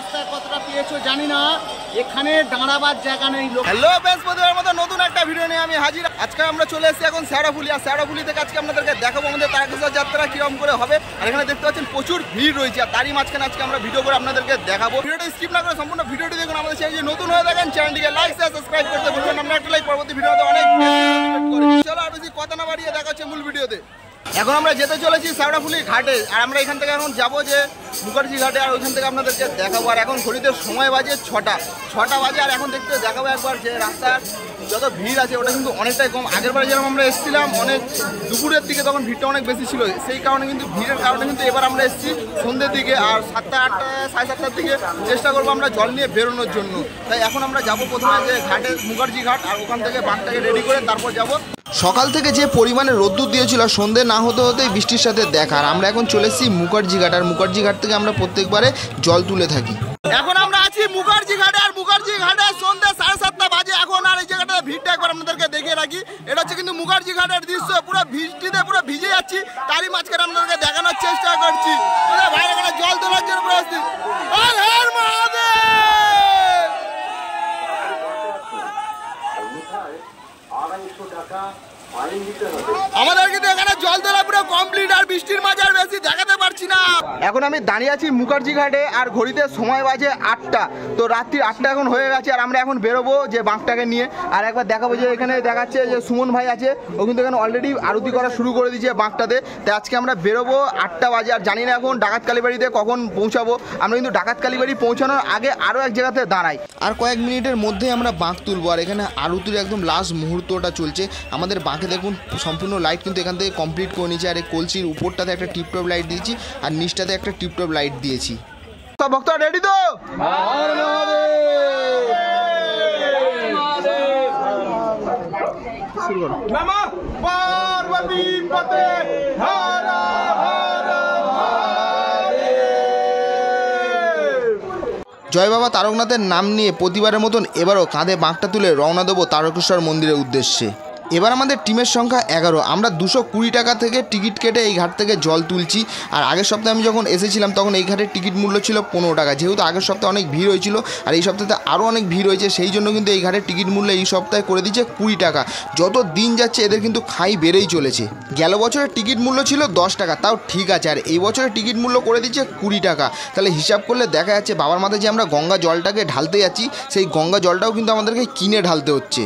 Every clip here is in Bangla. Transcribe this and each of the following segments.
রাস্তায় কতটা পেয়েছো জানি না, এখানে দাঁড়াবার জায়গা নেই। হ্যালো বৃহস্পতিবার মতো নতুন একটা ভিডিও নিয়ে আমি হাজির। আজকে আমরা চলে এসেছি এখন শেওড়াফুলি, আর শেওড়াফুলি থেকে আজকে আপনাদেরকে দেখাবো আমাদের তারকেশ্বর যাত্রা কিরকম করে হবে। আর এখানে দেখতে পাচ্ছেন প্রচুর ভিড় রয়েছে, আর তারই মাঝখানে আজকে আমরা ভিডিও করে আপনাদেরকে দেখাবো। ভিডিওটা স্কিপ না করে সম্পূর্ণ ভিডিওটি দেখুন। আমাদের চ্যানেল নতুন হয়ে থাকেন চ্যানেলটিকে লাইক শেয়ার সাবস্ক্রাইব করতে ভুলবেন না। আমরা একটা লাইক পরবর্তী ভিডিওতে অনেক চলো আর বেশি কথা না বাড়িয়ে দেখা হচ্ছে মূল ভিডিওতে। এখন আমরা যেতে চলেছি শেওড়াফুলি ঘাটে, আর আমরা এখান থেকে এখন যাবো যে মুখার্জি ঘাটে, আর ওইখান থেকে আপনাদেরকে দেখাবো। আর এখন ঘড়িতে সময় বাজে 6টা বাজে, আর এখন দেখতে দেখাবো একবার যে রাস্তার যত ভিড় আছে ওটা কিন্তু অনেকটাই কম। আগের বারে যেরকম আমরা এসেছিলাম অনেক দুপুরের দিকে, তখন ভিড়টা অনেক বেশি ছিল, সেই কারণে কিন্তু ভিড়ের কারণে কিন্তু এবার আমরা এসেছি সন্ধ্যের দিকে। আর 7টা 8টা 7:30টার দিকে চেষ্টা করবো আমরা জল নিয়ে বেরোনোর জন্য। তাই এখন আমরা যাবো প্রথমে যে ঘাটে মুখার্জি ঘাট, আর ওখান থেকে বাঘটাকে রেডি করে তারপর যাবো। সকাল থেকে যে পরিমাণে রোদ্দুর দিয়েছিল, সন্ধ্যে না হতে হতেই বৃষ্টির সাথে দেখা। আর আমরা এখন চলে এসেছি মুখার্জি ঘাট, আর মুখার্জি ঘাট থেকে আমরা প্রত্যেকবারে জল তুলে থাকি। এখন আমরা আছি মুখার্জি ঘাটে, আর মুখার্জি ঘাটে সন্ধ্যে 7:30টা বাজে এখন। আর এই জায়গাটা ভিড়টা একবার আপনাদেরকে দেখে রাখি। এটা হচ্ছে কিন্তু মুখার্জি ঘাটের দৃশ্য, পুরো বৃষ্টিতে পুরো ভিজে যাচ্ছি, তারই মাঝখানে আপনাদেরকে দেখানোর চেষ্টা করছি। ভাই এখানে জল তোলার জন্য প্রস্তুত। আমাদের কিন্তু এখানে জল তোলা পুরো কমপ্লিট, আর বৃষ্টির মাঝে আর বেশি দেখাতে পারছি না। এখন আমি দাঁড়িয়ে আছি মুখার্জি ঘাটে, আর ঘড়িতে সময় বাজে 8টা। তো রাত্রি 8টা এখন হয়ে গেছে, আর আমরা এখন বেরোবো যে বাঁকটাকে নিয়ে। আর একবার দেখাবো যে এখানে দেখাচ্ছে যে সুমন ভাই আছে, ও কিন্তু এখানে অলরেডি আরতি করা শুরু করে দিয়েছে বাঁকটাতে। তাই আজকে আমরা বেরোবো 8টা বাজে, আর জানি না এখন ডাকাত কালীবাড়িতে কখন পৌঁছাবো। আমরা কিন্তু ডাকাত কালীবাড়ি পৌঁছানোর আগে আরও এক জায়গাতে দাঁড়াই, আর কয়েক মিনিটের মধ্যেই আমরা বাঁক তুলবো। আর এখানে আরতির একদম লাস্ট মুহূর্তটা চলছে। আমাদের বাঁকে দেখুন সম্পূর্ণ লাইট কিন্তু এখান থেকে কমপ্লিট করে নিয়েছি। আর এই কলসির উপরটাতে একটা টিপটপ লাইট দিয়েছি, আর নিচটাতে একটা টিপটপ লাইট দিয়েছি। সব ভক্তরা রেডি তো? জয় বাবা তারকনাথের নাম নিয়ে প্রতিবারের মতন এবারও কাঁধে বাঁকটা তুলে রওনা দেবো তারকেশ্বর মন্দিরের উদ্দেশ্যে। এবার আমাদের টিমের সংখ্যা 11। আমরা 220 টাকা থেকে টিকিট কেটে এই ঘাট থেকে জল তুলছি। আর আগের সপ্তাহে আমি যখন এসেছিলাম তখন এই ঘাটের টিকিট মূল্য ছিল 15 টাকা। যেহেতু আগের সপ্তাহে অনেক ভিড় হয়েছিল, আর এই সপ্তাহে আরও অনেক ভিড় হয়েছে, সেই জন্য কিন্তু এই ঘাটের টিকিট মূল্য এই সপ্তাহে করে দিচ্ছে 20 টাকা। যত দিন যাচ্ছে এদের কিন্তু খাই বেড়েই চলেছে। গেল বছরের টিকিট মূল্য ছিল 10 টাকা, তাও ঠিক আছে। আর এই বছরের টিকিট মূল্য করে দিচ্ছে 20 টাকা। তাহলে হিসাব করলে দেখা যাচ্ছে বাবার মাথায় যে আমরা গঙ্গা জলটাকে ঢালতে যাচ্ছি, সেই গঙ্গা জলটাও কিন্তু আমাদেরকে কিনে ঢালতে হচ্ছে।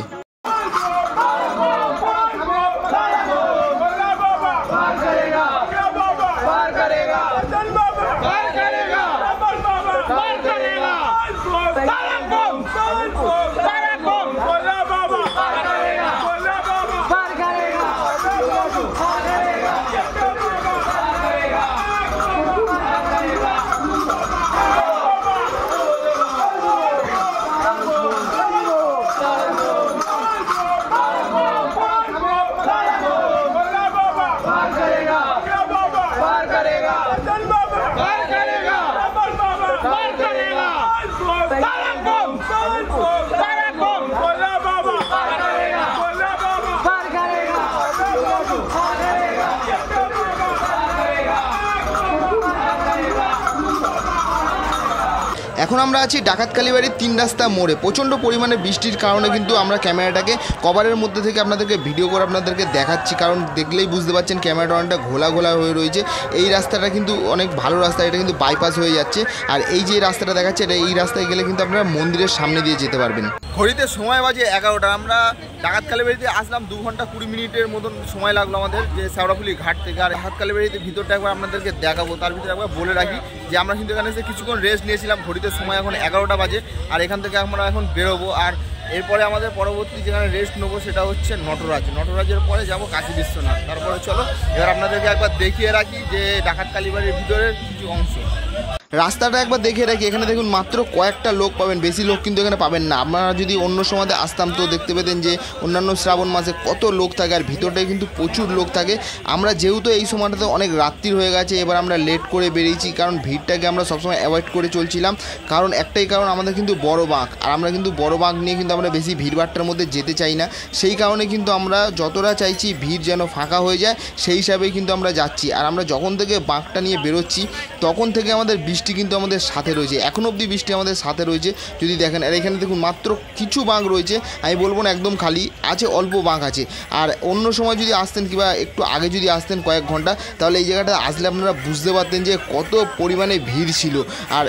এখন আমরা আছি ডাকাত কালীবাড়ির 3 রাস্তা মোড়ে। প্রচণ্ড পরিমাণে বৃষ্টির কারণে কিন্তু আমরা ক্যামেরাটাকে কভারের মধ্যে থেকে আপনাদেরকে ভিডিও করে আপনাদেরকে দেখাচ্ছি, কারণ দেখলেই বুঝতে পারছেন ক্যামেরাটা অনেকটা ঘোলা ঘোলা হয়ে রয়েছে। এই রাস্তাটা কিন্তু অনেক ভালো রাস্তা, এটা কিন্তু বাইপাস হয়ে যাচ্ছে। আর এই যে রাস্তাটা দেখাচ্ছে, এটা এই রাস্তায় গেলে কিন্তু আপনারা মন্দিরের সামনে দিয়ে যেতে পারবেন। ঘড়িতে সময় বাজে 11টা। আমরা ডাকাত কালীবাড়িতে আসলাম 2 ঘন্টা 20 মিনিটের মতন সময় লাগলো আমাদের যে শেওড়াফুলি ঘাট থেকে। আর ডাকাত কালীবাড়িতে ভিতরটা একবার আপনাদেরকে দেখাবো। তার ভিতরে একবার বলে রাখি যে আমরা কিন্তু এখানে এসে কিছুক্ষণ রেস্ট নিয়েছিলাম। ঘড়িতে সময় এখন 11টা বাজে, আর এখান থেকে আমরা এখন বেরোবো। আর এরপরে আমাদের পরবর্তী যেখানে রেস্ট নেবো সেটা হচ্ছে নটরাজের পরে যাব কাশী বিশ্বনাথ। তারপরে চলো এবার আপনাদেরকে একবার দেখিয়ে রাখি যে ডাকাত কালীবাড়ির ভিতরের কিছু অংশ। রাস্তাটা একবার দেখে রাখি। এখানে দেখুন মাত্র কয়েকটা লোক পাবেন, বেশি লোক কিন্তু এখানে পাবেন না। আপনারা যদি অন্য সময়তে আসতাম তো দেখতে পেতেন যে অন্যান্য শ্রাবণ মাসে কত লোক থাকে, আর ভিতরটায় কিন্তু প্রচুর লোক থাকে। আমরা যেহেতু এই সময়টাতে অনেক রাত্রির হয়ে গেছে, এবার আমরা লেট করে বেরিয়েছি, কারণ ভিড়টাকে আমরা সবসময় অ্যাভয়েড করে চলছিলাম। কারণ একটাই কারণ, আমাদের কিন্তু বড় বাঁক, আর আমরা কিন্তু বড় বাঁক নিয়ে কিন্তু আমরা বেশি ভিড়ভাট্টার মধ্যে যেতে চাই না। সেই কারণে কিন্তু আমরা যতটা চাইছি ভিড় যেন ফাঁকা হয়ে যায়, সেই হিসাবেই কিন্তু আমরা যাচ্ছি। আর আমরা যখন থেকে বাঁকটা নিয়ে বেরোচ্ছি তখন থেকে আমাদের বৃষ্টি কিন্তু আমাদের সাথে রয়েছে, এখন অবধি বৃষ্টি আমাদের সাথে রয়েছে যদি দেখেন। আর এখানে দেখুন মাত্র কিছু বাঁক রয়েছে, আমি বলবো না একদম খালি আছে, অল্প বাঁক আছে। আর অন্য সময় যদি আসতেন কিংবা একটু আগে যদি আসতেন কয়েক ঘন্টা, তাহলে এই জায়গাটা আসলে আপনারা বুঝতে পারতেন যে কত পরিমাণে ভিড় ছিল। আর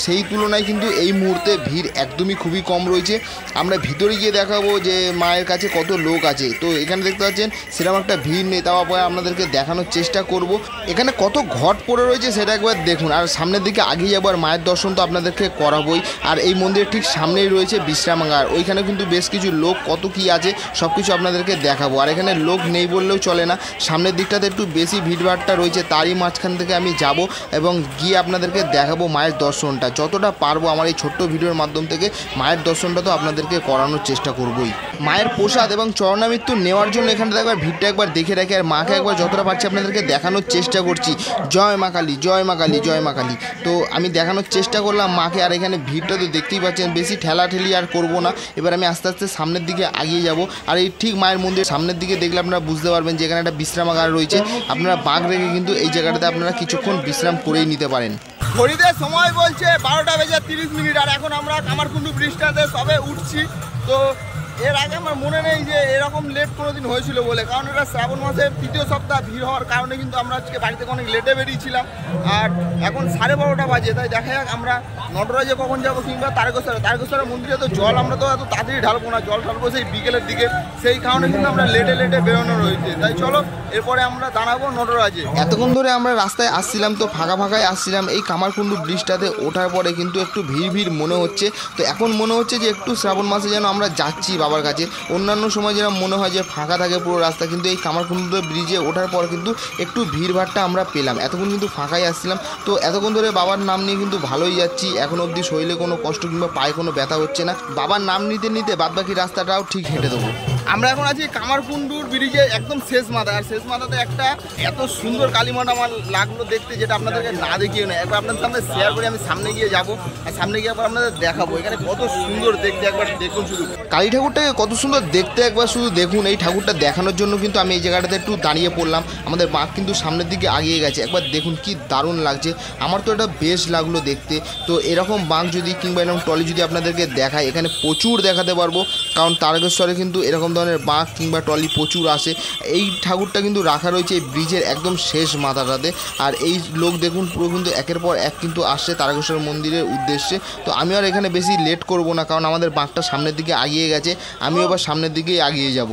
সেই তুলনায় কিন্তু এই মুহূর্তে ভিড় একদমই খুবই কম রয়েছে। আমরা ভিতরে গিয়ে দেখাবো যে মায়ের কাছে কত লোক আছে। তো এখানে দেখতে পাচ্ছেন সেরকম একটা ভিড় নেই, তাও আপনাদেরকে দেখানোর চেষ্টা করব। এখানে কত ঘট পড়ে রয়েছে সেটা একবার দেখুন। আর সামনের দিকে আগিয়ে যাবো, আর মায়ের দর্শন তো আপনাদেরকে করাবোই। আর এই মন্দিরের ঠিক সামনেই রয়েছে বিশ্রামাগার, ওইখানে কিন্তু বেশ কিছু লোক কত কি আছে সব কিছু আপনাদেরকে দেখাবো। আর এখানে লোক নেই বললেও চলে না, সামনের দিকটাতে একটু বেশি ভিড়ভাড়টা রয়েছে, তারই মাঝখান থেকে আমি যাব এবং গিয়ে আপনাদেরকে দেখাবো মায়ের দর্শনটা। যতটা পারবো আমার এই ছোট্ট ভিডিওর মাধ্যম থেকে মায়ের দর্শনটা তো আপনাদেরকে করানোর চেষ্টা করবোই। মায়ের প্রসাদ এবং চরণামৃত্যু নেওয়ার জন্য এখানটা একবার ভিড়টা একবার দেখে রাখি, আর মাকে একবার যতটা পারছি আপনাদেরকে দেখানোর চেষ্টা করছি। জয় মা কালী, জয় মা কালী, জয় মা কালী। তো আমি দেখানোর চেষ্টা করলাম মাকে। আর এখানে ভিড়টা তো দেখতেই পাচ্ছেন, বেশি ঠেলাঠেলি আর করব না, এবার আমি আস্তে আস্তে সামনের দিকে আগিয়ে যাব। আর এই ঠিক মায়ের মন্দিরের সামনের দিকে দেখলে আপনারা বুঝতে পারবেন যে এখানে একটা বিশ্রামাগার রয়েছে। আপনারা বাঘ রেখে কিন্তু এই জায়গাটাতে আপনারা কিছুক্ষণ বিশ্রাম করেই নিতে পারেন। ঘড়িতে সময় বলছে 12:30, আর এখন আমরা কামারকুণ্ডু ব্রিজটাতে সবে উঠছি। তো এর আগে আমার মনে নেই যে এরকম লেট কোনোদিন হয়েছিল বলে, কারণ এটা শ্রাবণ মাসের 3য় সপ্তাহ, ভিড় হওয়ার কারণে কিন্তু আমরা আজকে বাড়ি থেকে অনেক লেটে বেরিয়েছিলাম। আর এখন 12:30 বাজে, তাই দেখা যাক আমরা নটরাজে কখন যাবো কিংবা তারকেশ্বরের মন্দিরে তো জল আমরা তো এত তাড়াতাড়ি ঢালবো না, জল ঢালবো সেই বিকেলের দিকে, সেই কারণে কিন্তু আমরা লেটে বেরোনো রয়েছে। তাই চলো এরপরে আমরা দাঁড়াবো নটরাজে। এতক্ষণ ধরে আমরা রাস্তায় আসছিলাম, তো ফাঁকায় আসছিলাম। এই কামারকুণ্ডু ব্রিজটাতে ওঠার পরে কিন্তু একটু ভিড় মনে হচ্ছে। তো এখন মনে হচ্ছে যে একটু শ্রাবণ মাসে যেন আমরা যাচ্ছি বাবার কাছে। অন্যান্য সময় যেন মনে হয় যে ফাঁকা থাকে পুরো রাস্তা, কিন্তু এই কামারকুণ্ডু ব্রিজে ওঠার পর কিন্তু একটু ভিড়ভাড়টা আমরা পেলাম। এতক্ষণ কিন্তু ফাঁকাই আসছিলাম। তো এতক্ষণ ধরে বাবার নাম নিয়ে কিন্তু ভালোই যাচ্ছি, এখন অবধি শরীরে কোনো কষ্ট কিংবা পায়ে কোনো ব্যথা হচ্ছে না। বাবার নাম নিতে বাদবাকি রাস্তাটাও ঠিক হেঁটে দেবো। আমরা এখন আছি কামারকুণ্ডুর ব্রিজে একদম শেষ মাথা, আর শেষ মাথাতে একটা এত সুন্দর কালীমঠ আমার লাগলো দেখতে, যেটা আপনাদেরকে না দেখিয়ে নয়, একবার আপনাদের সামনে শেয়ার করে আমি সামনে গিয়ে যাবো, আর সামনে গিয়ে একবার আপনাদের দেখাবো এখানে কত সুন্দর দেখতে। একবার দেখুন শুধু কালী ঠাকুরটাকে কত সুন্দর দেখতে, একবার শুধু দেখুন। এই ঠাকুরটা দেখানোর জন্য কিন্তু আমি এই জায়গাটাতে একটু দাঁড়িয়ে পড়লাম। আমাদের বাঘ কিন্তু সামনের দিকে আগিয়ে গেছে, একবার দেখুন কি দারুণ লাগছে। আমার তো এটা বেশ লাগলো দেখতে। তো এরকম বাঘ যদি কিংবা এরকম টলি যদি আপনাদেরকে দেখায়, এখানে প্রচুর দেখাতে পারবো, কারণ তারকেশ্বরে কিন্তু এরকম ধরনের বাঘ কিংবা টলি প্রচুর আসে। এই ঠাকুরটা কিন্তু রাখা রয়েছে এই ব্রিজের একদম শেষ মাথাটাতে। আর এই লোক দেখুন পুরো কিন্তু একের পর এক কিন্তু আসছে তারকেশ্বর মন্দিরের উদ্দেশ্যে। তো আমি আর এখানে বেশি লেট করব না, কারণ আমাদের বাঘটা সামনের দিকে আগিয়ে গেছে, আমিও এবার সামনের দিকেই আগিয়ে যাব।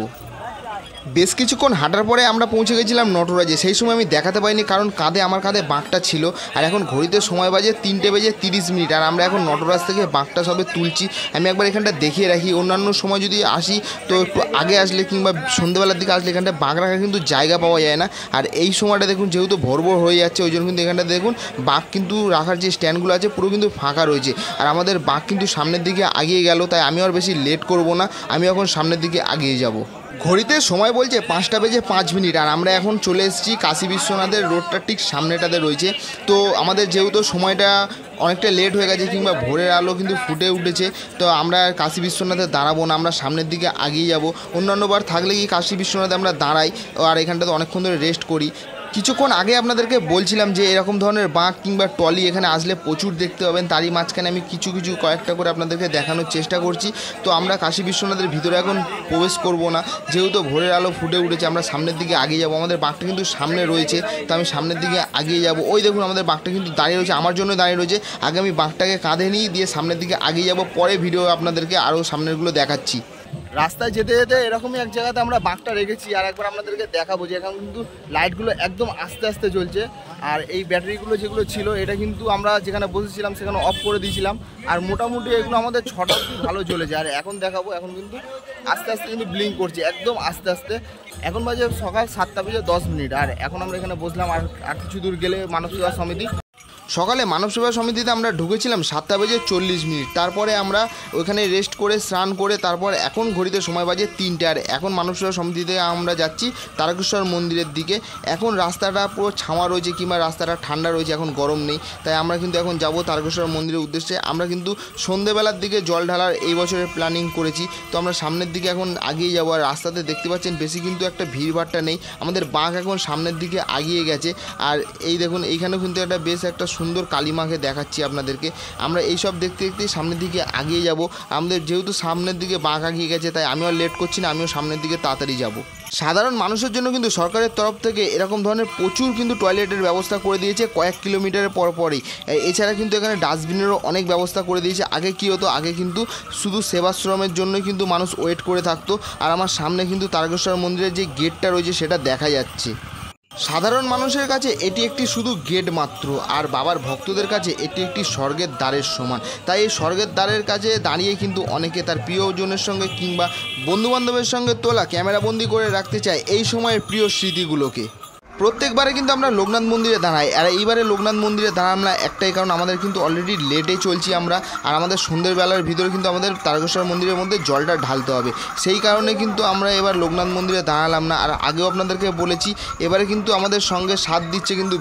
বেশ কিছুক্ষণ হাঁটার পরে আমরা পৌঁছে গেছিলাম নটরাজে। সেই সময় আমি দেখাতে পারিনি, কারণ আমার কাঁধে বাঁকটা ছিল। আর এখন ঘড়িতে সময় বাজে 3:30, আর আমরা এখন নটরাজ থেকে বাঁকটা সবে তুলছি। আমি একবার এখানটা দেখিয়ে রাখি, অন্যান্য সময় যদি আসি তো একটু আগে আসলে কিংবা সন্ধ্যেবেলার দিকে আসলে এখানটা বাঁক রাখার কিন্তু জায়গা পাওয়া যায় না। আর এই সময়টা দেখুন যেহেতু ভোর হয়ে যাচ্ছে, ওই জন্য কিন্তু এখানটা দেখুন বাঁক কিন্তু রাখার যে স্ট্যান্ডগুলো আছে পুরো কিন্তু ফাঁকা রয়েছে। আর আমাদের বাঁক কিন্তু সামনের দিকে আগিয়ে গেল, তাই আমি আর বেশি লেট করব না, আমি এখন সামনের দিকে আগিয়ে যাব। ঘড়িতে সময় বলছে 5:05, আর আমরা এখন চলে এসেছি কাশী বিশ্বনাথের রোডটা ঠিক সামনেটাতে রয়েছে। তো আমাদের যেহেতু সময়টা অনেকটা লেট হয়ে গেছে কিংবা ভোরের আলো কিন্তু ফুটে উঠেছে, তো আমরা কাশী বিশ্বনাথে দাঁড়াবো না, আমরা সামনের দিকে আগিয়ে যাব। অন্যান্যবার থাকলে কি কাশী বিশ্বনাথে আমরা দাঁড়াই আর এখানটাতে অনেকক্ষণ ধরে রেস্ট করি। কিছুক্ষণ আগে আপনাদেরকে বলছিলাম যে এরকম ধরনের বাঁক কিংবা টলি এখানে আসলে প্রচুর দেখতে পাবেন, তারই মাঝখানে আমি কিছু কয়েকটা করে আপনাদেরকে দেখানোর চেষ্টা করছি। তো আমরা কাশী বিশ্বনাথের ভিতরে এখন প্রবেশ করব না, যেহেতু ভোরের আলো ফুটে উঠেছে, আমরা সামনের দিকে আগিয়ে যাব। আমাদের বাঁকটা কিন্তু সামনে রয়েছে, তো আমি সামনের দিকে আগিয়ে যাব। ওই দেখুন আমাদের বাঁকটা কিন্তু দাঁড়িয়ে রয়েছে, আমার জন্য দাঁড়িয়ে রয়েছে। আগে আমি বাঁকটাকে কাঁধে নিয়ে দিয়ে সামনের দিকে আগিয়ে যাব, পরে ভিডিও আপনাদেরকে আরও সামনেরগুলো দেখাচ্ছি। রাস্তায় যেতে যেতে এরকমই এক জায়গাতে আমরা বাঁকটা রেখেছি, আর একবার আপনাদেরকে দেখাবো যে এখন কিন্তু লাইটগুলো একদম আস্তে আস্তে জ্বলছে। আর এই ব্যাটারিগুলো যেগুলো ছিল এটা কিন্তু আমরা যেখানে বসেছিলাম সেখানে অফ করে দিয়েছিলাম, আর মোটামুটি এগুলো আমাদের 6টা অবধি ভালো জ্বলেছে। আর এখন দেখাবো, এখন কিন্তু আস্তে আস্তে কিন্তু ব্লিঙ্ক করছে একদম আস্তে আস্তে। এখন বাজে সকাল 7:10, আর এখন আমরা এখানে বসলাম। আর কিছু দূর গেলে মানব সেবা সমিতি। সকালে মানব সেবা সমিতিতে আমরা ঢুকেছিলাম 7:40, তারপরে আমরা ওইখানে রেস্ট করে স্নান করে তারপর এখন ঘড়িতে সময় বাজে 3টে, আর এখন মানব সেবা সমিতিতে আমরা যাচ্ছি তারকেশ্বর মন্দিরের দিকে। এখন রাস্তাটা পুরো ছাওয়া রয়েছে কিংবা রাস্তাটা ঠান্ডা রয়েছে, এখন গরম নেই, তাই আমরা কিন্তু এখন যাব তারকেশ্বর মন্দিরের উদ্দেশ্যে। আমরা কিন্তু সন্ধেবেলার দিকে জল ঢালার এই বছরের প্ল্যানিং করেছি, তো আমরা সামনের দিকে এখন আগিয়ে যাবো। আর রাস্তাতে দেখতে পাচ্ছেন বেশি কিন্তু একটা ভিড়ভাড়টা নেই, আমাদের বাঁক এখন সামনের দিকে আগিয়ে গেছে। আর এই দেখুন এইখানেও কিন্তু একটা বেশ একটা সুন্দর কালিমাকে দেখাচ্ছি আপনাদেরকে। আমরা এইসব দেখতে দেখতে সামনের দিকে আগিয়ে যাব। আমাদের যেহেতু সামনের দিকে বাঁক আগিয়ে গেছে, তাই আমিও লেট করছি না, আমিও সামনের দিকে তাড়াতাড়ি যাব। সাধারণ মানুষের জন্য কিন্তু সরকারের তরফ থেকে এরকম ধরনের প্রচুর কিন্তু টয়লেটের ব্যবস্থা করে দিয়েছে কয়েক কিলোমিটারের পরই। এছাড়া কিন্তু এখানে ডাস্টবিনেরও অনেক ব্যবস্থা করে দিয়েছে। আগে কী হতো, আগে কিন্তু শুধু সেবাশ্রমের জন্যই কিন্তু মানুষ ওয়েট করে থাকতো। আর আমার সামনে কিন্তু তারকেশ্বর মন্দিরের যে গেটটা রয়েছে সেটা দেখা যাচ্ছে। সাধারণ মানুষের কাছে এটি একটি শুধু গেট মাত্র, আর বাবার ভক্তদের কাছে এটি একটি স্বর্গের দ্বারের সমান। তাই এই স্বর্গের দ্বারের কাছে দাঁড়িয়ে কিন্তু অনেকে তার প্রিয়জনের সঙ্গে কিংবা বন্ধুবান্ধবের সঙ্গে তোলা ক্যামেরাবন্দি করে রাখতে চায় এই সময়ের প্রিয় স্মৃতিগুলোকে। প্রত্যেকবারে কিন্তু আমরা লোকনাথ মন্দিরে দাঁড়াই, আর এইবারে লোকনাথ মন্দিরে দাঁড়ালাম না একটাই কারণ, আমাদের কিন্তু অলরেডি লেটে চলছি আমরা, আর আমাদের সন্ধ্যেবেলার ভিতরে কিন্তু আমাদের তারকেশ্বর মন্দিরের মধ্যে জলটা ঢালতে হবে। সেই কারণে কিন্তু আমরা এবার লোকনাথ মন্দিরে দাঁড়ালাম না। আর আগেও আপনাদেরকে বলেছি, এবারে কিন্তু আমাদের সঙ্গে সাথ দিচ্ছে কিন্তু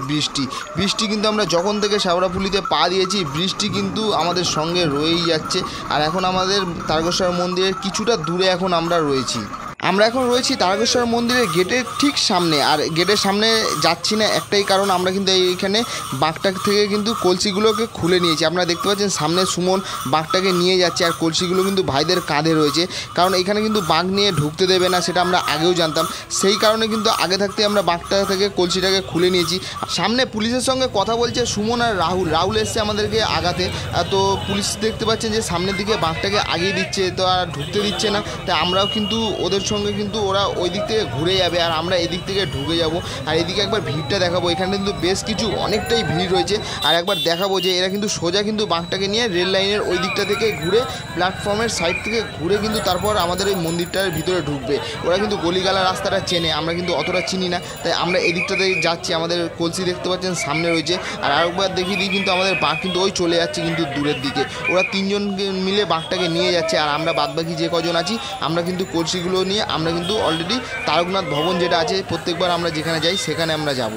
বৃষ্টি কিন্তু আমরা যখন থেকে শেওড়াফুলিতে পা দিয়েছি বৃষ্টি কিন্তু আমাদের সঙ্গে রয়েই যাচ্ছে। আর এখন আমাদের তারকেশ্বর মন্দিরের কিছুটা দূরে এখন আমরা রয়েছি। আমরা এখন রয়েছি তারকেশ্বর মন্দিরের গেটের ঠিক সামনে, আর গেটের সামনে যাচ্ছি না একটাই কারণ, আমরা কিন্তু এইখানে বাঁকটা থেকে কিন্তু কলসিগুলোকে খুলে নিয়েছি। আপনারা দেখতে পাচ্ছেন সামনে সুমন বাঁকটাকে নিয়ে যাচ্ছে, আর কলসিগুলো কিন্তু ভাইদের কাঁধে রয়েছে, কারণ এখানে কিন্তু বাঁক নিয়ে ঢুকতে দেবে না, সেটা আমরা আগেও জানতাম। সেই কারণে কিন্তু আগে থাকতে আমরা বাঁকটা থেকে কলসিটাকে খুলে নিয়েছি। সামনে পুলিশের সঙ্গে কথা বলছে সুমন আর রাহুল এসছে আমাদেরকে আগাতে। তো পুলিশ দেখতে পাচ্ছেন যে সামনের দিকে বাঁকটাকে আগিয়ে দিচ্ছে, তো আর ঢুকতে দিচ্ছে না। তাই আমরাও কিন্তু ওদের সঙ্গে কিন্তু ওরা ওই দিক থেকে ঘুরে যাবে আর আমরা এদিক থেকে ঢুকে যাব। আর এদিকে একবার ভিড়টা দেখাবো, এখানে কিন্তু বেশ কিছু অনেকটাই ভিড় রয়েছে। আর একবার দেখাবো যে এরা কিন্তু সোজা কিন্তু বাঁকটাকে নিয়ে রেল লাইনের ওই দিকটা থেকে ঘুরে প্ল্যাটফর্মের সাইড থেকে ঘুরে কিন্তু তারপর আমাদের এই মন্দিরটার ভিতরে ঢুকবে। ওরা কিন্তু গলিগালা রাস্তাটা চেনে, আমরা কিন্তু অতটা চিনি না, তাই আমরা এদিকটাতে যাচ্ছি। আমাদের কলসি দেখতে পাচ্ছেন সামনে রয়েছে। আর আরেকবার দেখিয়ে দিই কিন্তু আমাদের বাঁক কিন্তু ওই চলে যাচ্ছে কিন্তু দূরের দিকে। ওরা তিনজন মিলে বাঁকটাকে নিয়ে যাচ্ছে, আর আমরা বাদবাকি যে কজন আছি আমরা কিন্তু কলসিগুলো নিয়ে আমরা কিন্তু অলরেডি তারকনাথ ভবন যেটা আছে প্রত্যেকবার আমরা যেখানে যাই সেখানে আমরা যাব।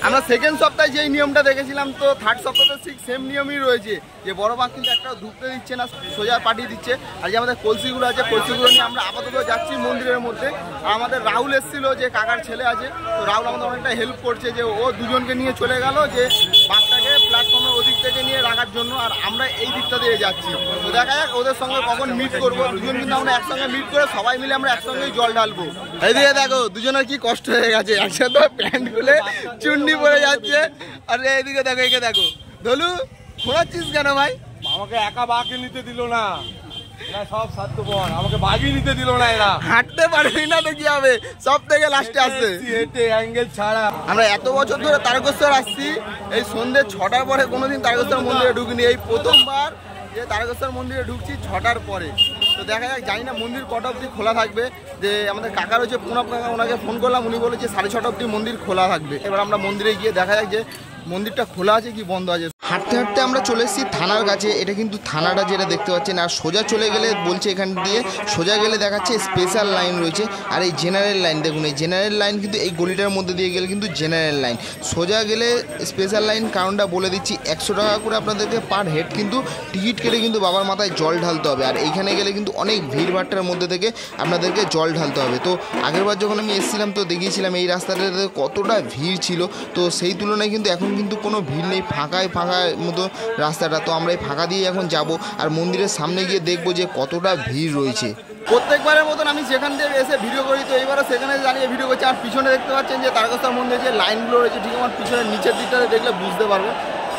আমরা সেকেন্ড সপ্তাহে যেই নিয়মটা দেখেছিলাম, তো থার্ড সপ্তাহে ঠিক সেম নিয়মই রয়েছে, যে বড় বাঁক কিন্তু একটা ঢুকতে দিচ্ছে না, সোজা পাঠিয়ে দিচ্ছে। আর যে আমাদের কলসিগুলো আছে কলসিগুলো নিয়ে আমরা আপাতত যাচ্ছি মন্দিরের মধ্যে। আর আমাদের রাহুল এসেছিল, যে কাকার ছেলে আছে, তো রাহুল আমাদের অনেকটা হেল্প করছে, যে ও দুজনকে নিয়ে চলে গেল যে বাঁকটাকে প্ল্যাটফর্মের ওদিক থেকে নিয়ে রাখার জন্য, আর আমরা এই দিকটা দিয়ে যাচ্ছি। তো দেখা যাক ওদের সঙ্গে কখন মিট করবো। দুজন কিন্তু আমরা একসঙ্গে মিট করে সবাই মিলে আমরা একসঙ্গেই জল ঢালবো। এইদিকে দেখো দুজনের কি কষ্ট হয়ে গেছে, একসাথে প্যান্ট খুলে চুন্ডি পড়ে যাচ্ছে। আর এইদিকে দেখো, একে দেখো ধলু খোঁড়াচ্ছিস কেন ভাই? আমাকে একা বাঘে নিতে দিল না, এরা সব স্বার্থপর, আমাকে বাঘই নিতে দিল না। এরা হাঁটতে পারবি না তো কি হবে, সব থেকে লাস্টে আসছে হেঁটে অ্যাঙ্গেল ছাড়া। আমরা এত বছর ধরে তারকেশ্বর আসছি, এই সন্ধ্যে 6টার পরে কোনোদিন তারকেশ্বর মন্দিরে ঢুকিনি। এই প্রথমবার যে তারকেশ্বর মন্দিরে ঢুকছি 6টার পরে। তো দেখা যাক, জানি না মন্দির কটা অবধি খোলা থাকবে। যে আমাদের কাকা রয়েছে প্রণব কাকা, ওনাকে ফোন করলাম, উনি বলে যে 6:30 অবধি মন্দির খোলা থাকবে। এবার আমরা মন্দিরে গিয়ে দেখা যাক যে মন্দিরটা খোলা আছে কি বন্ধ আছে। হাঁটতে হাঁটতে আমরা চলে এসেছি থানার কাছে। এটা কিন্তু থানাটা যেটা দেখতে পাচ্ছেন। আর সোজা চলে গেলে বলছে এখান দিয়ে সোজা গেলে দেখাচ্ছে স্পেশাল লাইন রয়েছে। আর এই জেনারেল লাইন দেখুন, এই জেনারেল লাইন কিন্তু এই গলিটার মধ্যে দিয়ে গেলে কিন্তু জেনারেল লাইন, সোজা গেলে স্পেশাল লাইন। কারণটা বলে দিচ্ছি, 100 টাকা করে আপনাদেরকে পার হেড কিন্তু টিকিট কেটে কিন্তু বাবার মাথায় জল ঢালতে হবে। আর এইখানে গেলে কিন্তু অনেক ভিড়ভাট্টার মধ্যে থেকে আপনাদেরকে জল ঢালতে হবে। তো আগেরবার যখন আমি এসেছিলাম তো দেখিয়েছিলাম এই রাস্তাটাতে কতটা ভিড় ছিল, তো সেই তুলনায় কিন্তু এখন কিন্তু কোনো ভিড় নেই, ফাঁকায় ফাঁকা মতো রাস্তাটা। তো আমরা এই ফাঁকা দিয়ে এখন যাব, আর মন্দিরের সামনে গিয়ে দেখবো যে কতটা ভিড় রয়েছে। প্রত্যেকবারের মতন আমি সেখান থেকে এসে ভিডিও করি, তো এইবারও সেখানে দাঁড়িয়ে ভিডিও করছি। আর পিছনে দেখতে পাচ্ছেন যে তারকেশ্বর মন্দিরের যে লাইনগুলো রয়েছে, ঠিক আমার পিছনের নিচের দিকটাতে দেখলে বুঝতে পারবে।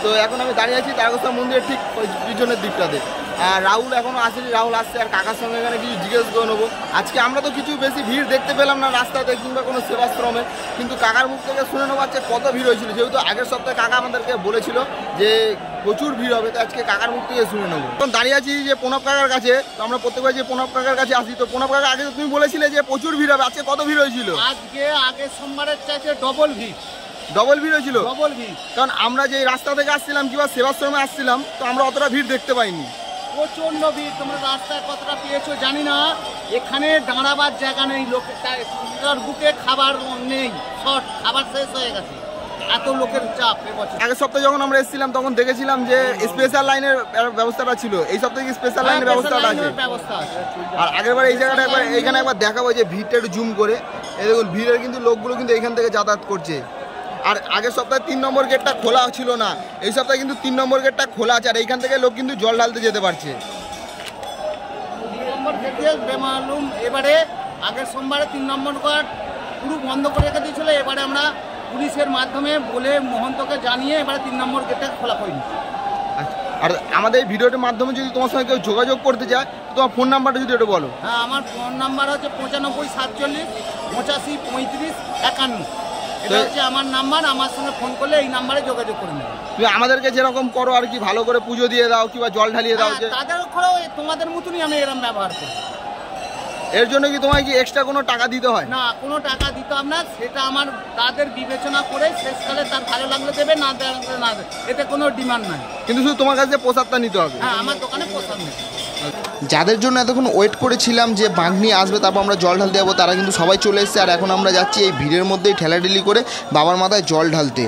তো এখন আমি দাঁড়িয়ে আছি তারকেশ্বর মন্দিরের ঠিক পিছনের দিকটাতে। আর রাহুল এখনও আসেনি, রাহুল আসছে। আর কাকার সঙ্গে এখানে কিছু জিজ্ঞেস করে নেবো। আজকে আমরা তো কিছু বেশি ভিড় দেখতে পেলাম না রাস্তাতে কিংবা কোনো সেবাশ্রমে, কিন্তু কাকার মুখ থেকে শুনে নেবো আজকে কত ভিড় হয়েছিল। যেহেতু আগের সপ্তাহে কাকা আমাদেরকে বলেছিল যে প্রচুর ভিড় হবে, তো আজকে কাকার মুখ থেকে শুনে নেবো। এখন দাঁড়িয়ে আছি যে প্রণব কাকার কাছে। তো আমরা প্রত্যেকবার যে প্রণব কাকার কাছে আসি, তো প্রণব কাকা আগে তুমি বলেছিলে যে প্রচুর ভিড় হবে, আজকে কত ভিড় হয়েছিল? আজকে আগের সোমবারের চাইতে ডবল ভিড় হয়েছিল। ডবল ভিড়, কারণ আমরা যে রাস্তা থেকে আসছিলাম কিংবা সেবাশ্রমে আসছিলাম, তো আমরা অতটা ভিড় দেখতে পাইনি। প্রচন্ড ভিড়। তোমরা রাস্তায় কতটা পেয়েছো জানি না, এখানে দাঁড়াবার জায়গা নেই, লোকের বুকে খাবার নেই, শর্ট খাবার শেষ হয়ে গেছে, এত লোকের চাপ এবছর। আগের সপ্তাহে যখন আমরা এসেছিলাম তখন দেখেছিলাম যে স্পেশাল লাইনের ব্যবস্থাটা ছিল, এই সপ্তাহে কি স্পেশাল লাইনের ব্যবস্থাটা আছে? আর আগেরবার এই জায়গাটা একবার এইখানে একবার দেখাবো যে ভিড়টা একটু জুম করে। এই দেখুন ভিড়ের কিন্তু লোকগুলো কিন্তু এইখান থেকে যাতায়াত করছে। আর আগের সপ্তাহে 3 নম্বর গেটটা খোলা ছিল না, এই সপ্তাহে কিন্তু 3 নম্বর গেটটা খোলা আছে, আর এইখান থেকে লোক কিন্তু জল ঢালতে যেতে পারছে। 3 নম্বর গেটে বেমালুম এবারে আগের সোমবারে 3 নম্বর গেট পুরো বন্ধ করে রেখে দিয়েছিল, এবারে আমরা পুলিশের মাধ্যমে বলে মহন্তকে জানিয়ে এবারে 3 নম্বর গেটটা খোলা করিনি। আর আমাদের এই ভিডিওটির মাধ্যমে যদি তোমার সঙ্গে কেউ যোগাযোগ করতে চায় তো তোমার ফোন নাম্বারটা যদি একটু বলো। হ্যাঁ, আমার ফোন নাম্বার হচ্ছে 95 47 85 35 51। এটা হচ্ছে আমার নাম্বার, আমার সঙ্গে ফোন করলে এই নাম্বারে যোগাযোগ করে নেবে। তুমি আমাদেরকে যেরকম করো আর কি, ভালো করে পুজো দিয়ে দাও কিংবা জল ঢালিয়ে দাও, যে তাদের করেও তোমাদের মতনই আমি এরকম ব্যবহার করি। এর জন্য কি তোমায় কি এক্সট্রা কোনো টাকা দিতে হয়? না, কোনো টাকা দিতে হবে না, সেটা আমার তাদের বিবেচনা করে শেষকালে তার ভালো লাগলে দেবে, না লাগলে না দেবে, এতে কোনো ডিমান্ড নাই। কিন্তু শুধু তোমার কাছে প্রসাদটা নিতে হবে। হ্যাঁ, আমার দোকানে প্রসাদ নেই। যাদের জন্য এতক্ষণ ওয়েট করেছিলাম যে বাঘনি আসবে তারপর আমরা জল ঢালতে যাবো, তারা কিন্তু সবাই চলে এসেছে। আর এখন আমরা যাচ্ছি এই ভিড়ের মধ্যেই ঠেলাঠেলি করে বাবার মাথায় জল ঢালতে।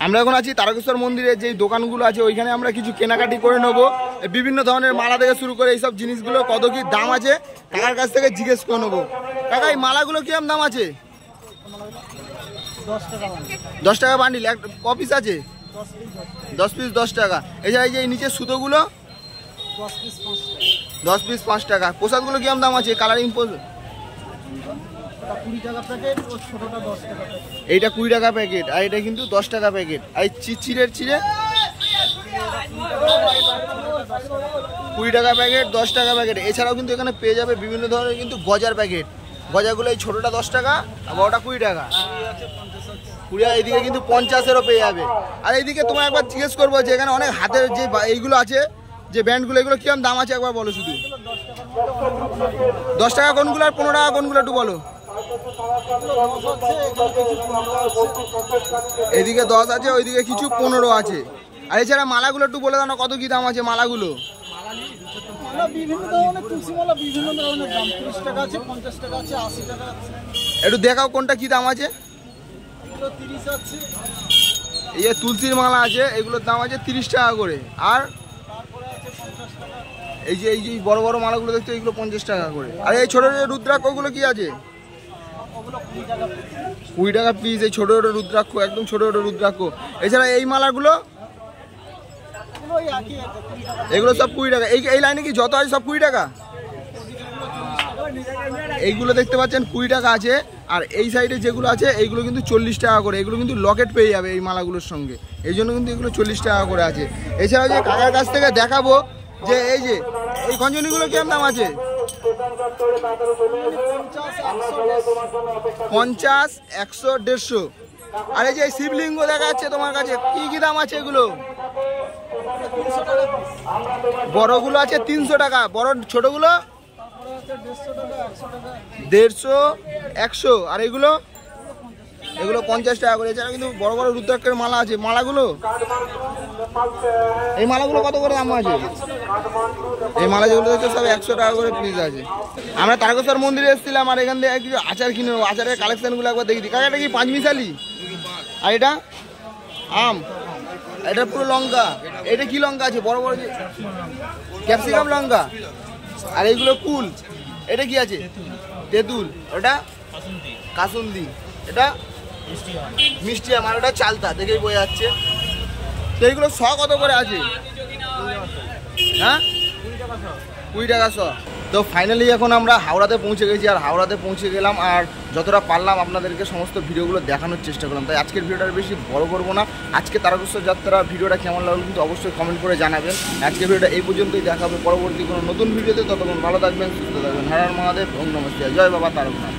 আমরা এখন আছি তারকেশ্বর মন্দিরের যে দোকানগুলো আছে ওইখানে আমরা কিছু কেনাকাটি করে নেবো। বিভিন্ন ধরনের মালা থেকে শুরু করে এইসব জিনিসগুলো কত কি দাম আছে কাকার কাছ থেকে জিজ্ঞেস করে নেবো। কাকা, এই মালাগুলো কিরম দাম আছে? 10 টাকা বান্ডিল। ক পিস আছে? 10 পিস 10 টাকা। এছাড়া এই যে নিচের সুতোগুলো 10 পিস 5 টাকা। প্রসাদগুলো কিরম দাম আছে? কালারিং প্রসাদ 20 টাকা প্যাকেট, ও ছোটটা 10 টাকা প্যাকেট। এইটা 20 টাকা প্যাকেট, আর এটা কিন্তু 10 টাকা প্যাকেট। আর চিড়ের চিড়ে 20 টাকা প্যাকেট, 10 টাকা প্যাকেট। এছাড়াও কিন্তু এখানে পেয়ে যাবে বিভিন্ন ধরনের কিন্তু গজার প্যাকেট। গজাগুলো এই ছোটোটা 10 টাকা আর বড়টা 20 টাকা। 20, এইদিকে কিন্তু 50-এরও পেয়ে যাবে। আর এইদিকে তোমার একবার জিজ্ঞেস করবো যে এখানে অনেক হাতের যে এইগুলো আছে, যে ব্যান্ডগুলো, এগুলো কিরম দাম আছে একবার বলো শুধু। 10 টাকা কোনগুলো আর 15 টাকা কোনগুলো একটু বলো। এদিকে 10 আছে, ওইদিকে কিছু 15 আছে। আর এছাড়া মালাগুলো একটু বলে দাও না, কত কি দাম আছে মালাগুলো? বিভিন্ন ধরনের তুলসী মালা বিভিন্ন ধরনের দাম, 30 টাকা আছে, 50 টাকা আছে, 80 টাকা আছে। একটু দেখাও কোনটা কি দাম আছে। এগুলো 30 আছে। এই যে তুলসীর মালা আছে, এগুলোর দাম আছে 30 টাকা করে। আর তারপরে আছে 50 টাকা। এই যে বড় বড় মালাগুলো দেখতে, এগুলো 50 টাকা করে। আর এই ছোট ছোট রুদ্রাক্ষ ওগুলো কি আছে? ওগুলো 20 টাকা। 20 টাকা পিস এই ছোট ছোট রুদ্রাক্ষ, একদম ছোট ছোট রুদ্রাক্ষ। এছাড়া এই মালাগুলো এগুলো ওই একই আছে, 20 টাকা। এগুলো সব 20 টাকা। এই লাইনে কি যত আছে সব 20 টাকা? এইগুলো দেখতে পাচ্ছেন 20 টাকা আছে। আর এই সাইডে যেগুলো আছে এইগুলো কিন্তু 40 টাকা করে। এগুলো কিন্তু লকেট পেয়ে যাবে এই মালাগুলোর সঙ্গে, এই জন্য কিন্তু এগুলো 40 টাকা করে আছে। এছাড়া যে কাকার কাছ থেকে দেখাবো যে এই যে এই খঞ্জনিগুলো কেমন দাম আছে? 50, 100, 150। আর এই যে শিবলিঙ্গ দেখা যাচ্ছে তোমার কাছে, কি কি দাম আছে এগুলো? বড়গুলো আছে 300 টাকা, বড় ছোটগুলো 150, 100। আর এগুলো এগুলো 50 টাকা করে। এছাড়া কিন্তু বড় বড় রুদ্রাক্ষের মালা আছে। মালাগুলো, এই মালাগুলো কত করে দাম আছে? এই মালা যেগুলো হচ্ছে সব 100 টাকা করে পিস আছে। আমরা তারকেশ্বর মন্দিরে এসেছিলাম আর এখান থেকে কিছু আচার কিনে নেবো। আচারের কালেকশনগুলো একবার দেখি। কাকা এটা কি 5 মিশালি? আর এটা আম, এটা পুরো লঙ্কা। এটা কি লঙ্কা আছে? বড় বড় যে ক্যাপসিকাম লঙ্কা। আর এইগুলো কুল। এটা কি আছে? তেঁতুল। ওটা কাসুন্দি। এটা মিষ্টি আম। আর ওটা চালতা, দেখেই বোঝা যাচ্ছে। তো এইগুলো শ কত করে আছে? হ্যাঁ, 20 টাকা শ। তো ফাইনালি এখন আমরা হাওড়াতে পৌঁছে গেছি। আর হাওড়াতে পৌঁছে গেলাম আর যতটা পারলাম আপনাদেরকে সমস্ত ভিডিওগুলো দেখানোর চেষ্টা করলাম। তাই আজকের ভিডিওটা বেশি বড় করবো না। আজকে তারকেশ্বর যাত্রা ভিডিওটা কেমন লাগলো কিন্তু অবশ্যই কমেন্ট করে জানাবেন। আজকের ভিডিওটা এই পর্যন্তই। দেখাবে পরবর্তী কোনো নতুন ভিডিওতে। ততক্ষণ ভালো থাকবেন, সুস্থ থাকবেন। হর হর মহাদেব, ওম নমঃ শিবায়। জয় বাবা তারকনাথ।